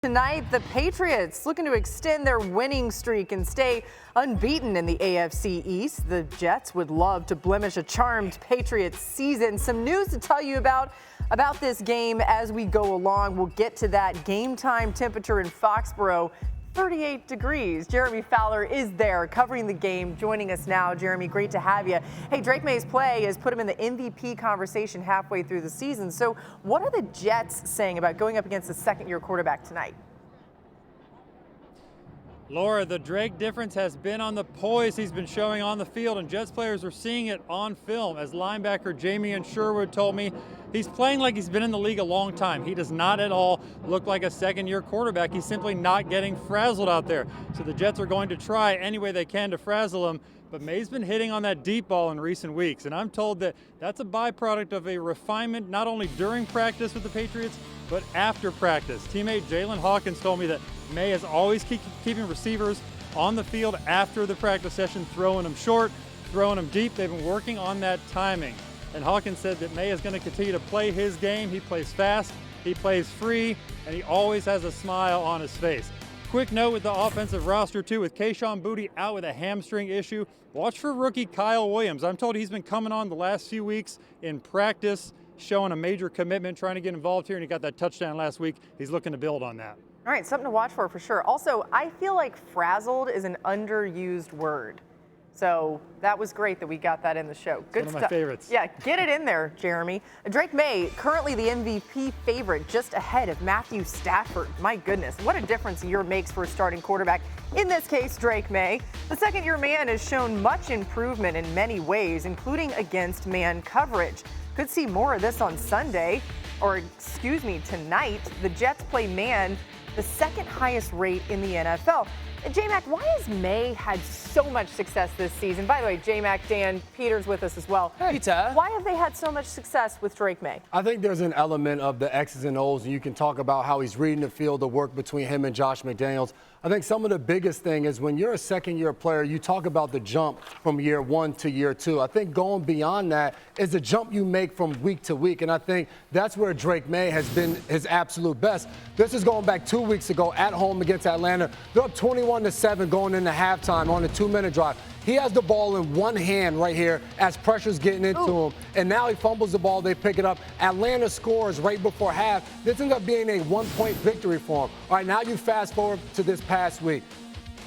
Tonight, the Patriots looking to extend their winning streak and stay unbeaten in the AFC East. The Jets would love to blemish a charmed Patriots season. Some news to tell you about this game as we go along. We'll get to that. Game time temperature in Foxborough, 38 degrees. Jeremy Fowler is there covering the game, joining us now. Jeremy, great to have you. Hey, Drake Maye's play has put him in the MVP conversation halfway through the season. So what are the Jets saying about going up against the second-year quarterback tonight? Laura, the Drake difference has been on the poise he's been showing on the field, and Jets players are seeing it on film. As linebacker Jamie Sherwood told me, he's playing like he's been in the league a long time. He does not at all look like a second-year quarterback. He's simply not getting frazzled out there. So the Jets are going to try any way they can to frazzle him. But Maye's been hitting on that deep ball in recent weeks, and I'm told that that's a byproduct of a refinement not only during practice with the Patriots, but after practice. Teammate Jalen Hawkins told me that Maye is always keeping receivers on the field after the practice session, throwing them short, throwing them deep. They've been working on that timing. And Hawkins said that Maye is going to continue to play his game. He plays fast, he plays free, and he always has a smile on his face. Quick note with the offensive roster, too, with Kayshon Boutte out with a hamstring issue. Watch for rookie Kyle Williams. I'm told he's been coming on the last few weeks in practice, showing a major commitment, trying to get involved here, and he got that touchdown last week. He's looking to build on that. All right, something to watch for sure. Also, I feel like frazzled is an underused word. So that was great that we got that in the show. Good stuff. One of my favorites. Yeah, get it in there, Jeremy. Drake Maye, currently the MVP favorite, just ahead of Matthew Stafford. My goodness, what a difference a year makes for a starting quarterback. In this case, Drake Maye. The second-year man has shown much improvement in many ways, including against man coverage. Could see more of this on Sunday, or excuse me, tonight. The Jets play man, the second highest rate in the NFL. J-Mac, why has Maye had so much success this season? By the way, J-Mac, Dan, Peter's with us as well. Hey, Peter. Why have they had so much success with Drake Maye? I think there's an element of the X's and O's, and you can talk about how he's reading the field, the work between him and Josh McDaniels. I think some of the biggest thing is when you're a second-year player, you talk about the jump from year one to year two. I think going beyond that is the jump you make from week to week, and I think that's where Drake Maye has been his absolute best. This is going back 2 weeks ago at home against Atlanta. They're up 21-7 going into halftime on a 2-minute drive. He has the ball in one hand right here as pressure's getting into him, and now he fumbles the ball. They pick it up. Atlanta scores right before half. This ends up being a 1-point victory for him. All right, now you fast forward to this past week.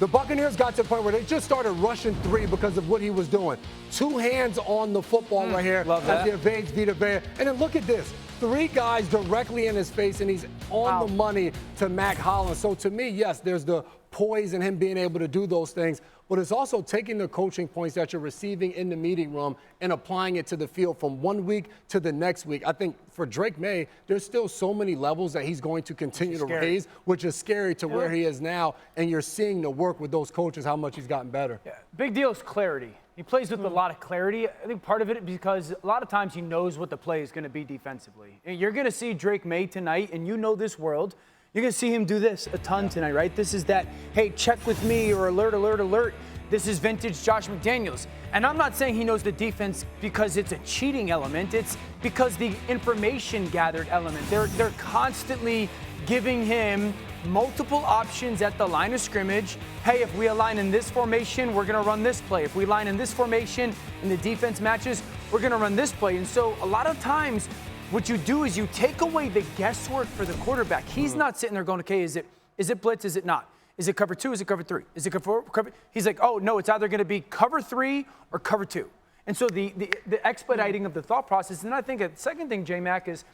The Buccaneers got to the point where they just started rushing three because of what he was doing. 2 hands on the football right here. Love that. As he evades Vita Vea. And then look at this. 3 guys directly in his face, and he's on the money to Mac Hollins. So to me, yes, there's the poise and him being able to do those things, but it's also taking the coaching points that you're receiving in the meeting room and applying it to the field from 1 week to the next week. I think for Drake Maye, there's still so many levels that he's going to continue to raise, which is scary to where he is now, and you're seeing the work with those coaches, how much he's gotten better. Yeah. Big deal is clarity. He plays with a lot of clarity. I think part of it is because a lot of times he knows what the play is going to be defensively. And you're going to see Drake Maye tonight, and you know this world. You're going to see him do this a ton tonight, right? This is that, hey, check with me, or alert, alert, alert. This is vintage Josh McDaniels. And I'm not saying he knows the defense because it's a cheating element. It's because the information gathered element. They're constantly giving him multiple options at the line of scrimmage. Hey, if we align in this formation, we're going to run this play. If we line in this formation and the defense matches, we're going to run this play. And so a lot of times what you do is you take away the guesswork for the quarterback. He's not sitting there going, okay, is it blitz, is it not? Is it cover 2, is it cover 3? Is it cover? He's like, oh, no, it's either going to be cover 3 or cover 2. And so the expediting of the thought process. And I think a second thing, J-Mac, is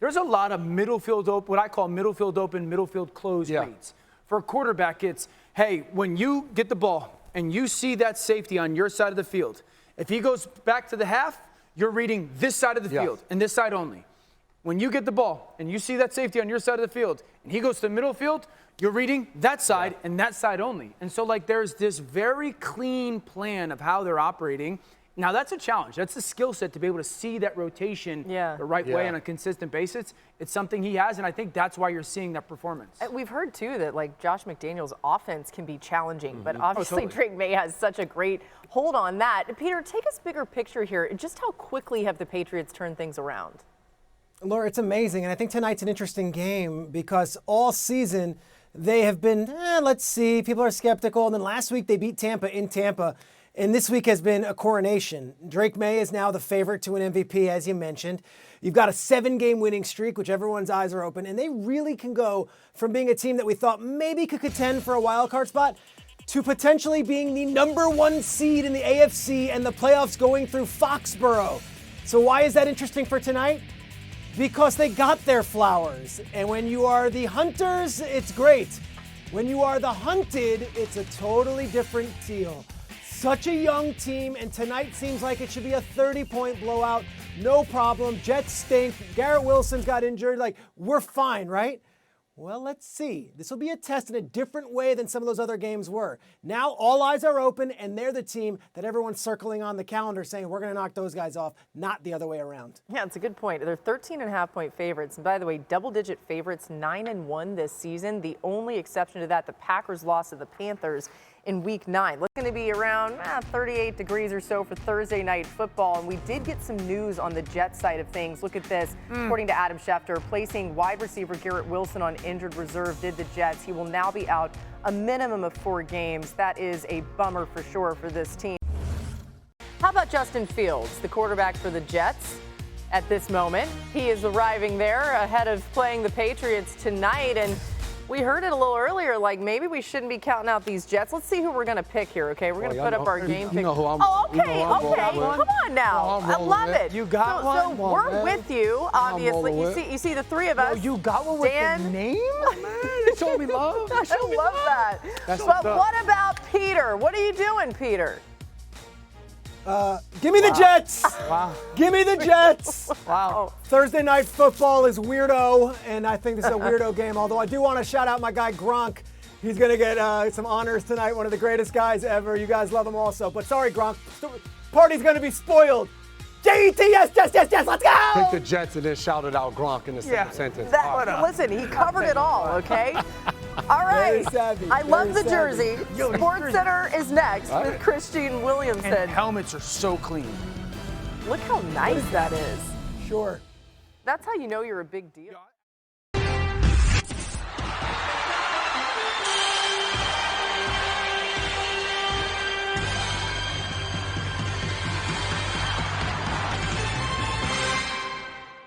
there's a lot of middle field open, what I call middle field open, middle field closed reads. For a quarterback, it's, hey, when you get the ball and you see that safety on your side of the field, if he goes back to the half, you're reading this side of the field and this side only. When you get the ball and you see that safety on your side of the field and he goes to the middle field, you're reading that side and that side only. And so, like, there's this very clean plan of how they're operating. Now, that's a challenge. That's a skill set to be able to see that rotation the right way on a consistent basis. It's something he has, and I think that's why you're seeing that performance. We've heard, too, that, like, Josh McDaniels' offense can be challenging, but obviously Drake Maye has such a great hold on that. Peter, take us bigger picture here. Just how quickly have the Patriots turned things around? Laura, it's amazing. And I think tonight's an interesting game because all season they have been, let's see, people are skeptical. And then last week they beat Tampa in Tampa. And this week has been a coronation. Drake Maye is now the favorite to an MVP, as you mentioned. You've got a 7-game winning streak, which everyone's eyes are open. And they really can go from being a team that we thought maybe could contend for a wild card spot to potentially being the #1 seed in the AFC and the playoffs going through Foxborough. So why is that interesting for tonight? Because they got their flowers. And when you are the hunters, it's great. When you are the hunted, it's a totally different deal. Such a young team, and tonight seems like it should be a 30-point blowout. No problem. Jets stink. Garrett Wilson's got injured. Like, we're fine, right? Well, let's see. This will be a test in a different way than some of those other games were. Now all eyes are open, and they're the team that everyone's circling on the calendar saying we're going to knock those guys off, not the other way around. Yeah, it's a good point. They're 13.5-point favorites. And by the way, double-digit favorites, 9-1 this season. The only exception to that, the Packers lost to the Panthers in Week 9. Looking to be around 38 degrees or so for Thursday night football. And we did get some news on the Jets side of things. Look at this. According to Adam Schefter, placing wide receiver Garrett Wilson on injured reserve did the Jets. He will now be out a minimum of 4 games. That is a bummer for sure for this team. How about Justin Fields, the quarterback for the Jets at this moment? He is arriving there ahead of playing the Patriots tonight. And we heard it a little earlier, like maybe we shouldn't be counting out these Jets. Let's see who we're going to pick here, okay? We're going to put up our game pick. Oh, okay, okay. Come on now. I love it. You got one? So we're with you, obviously. You see the three of us. You got one with the name? They showed me love. I love that. But what about Peter? What are you doing, Peter? Give me the Jets. Wow. Give me the Jets. Wow. Thursday night football is weirdo, and I think this is a weirdo game, although I do want to shout out my guy Gronk. He's going to get some honors tonight, one of the greatest guys ever. You guys love him also. But sorry, Gronk. Party's going to be spoiled. J-E-T, yes, let's go! Pick the Jets and then shouted out Gronk in the same sentence. Listen, he covered it all, okay? All right. I love the jersey. Sports Center is next with Christine Williamson. And helmets are so clean. Look how nice that is. Sure. That's how you know you're a big deal.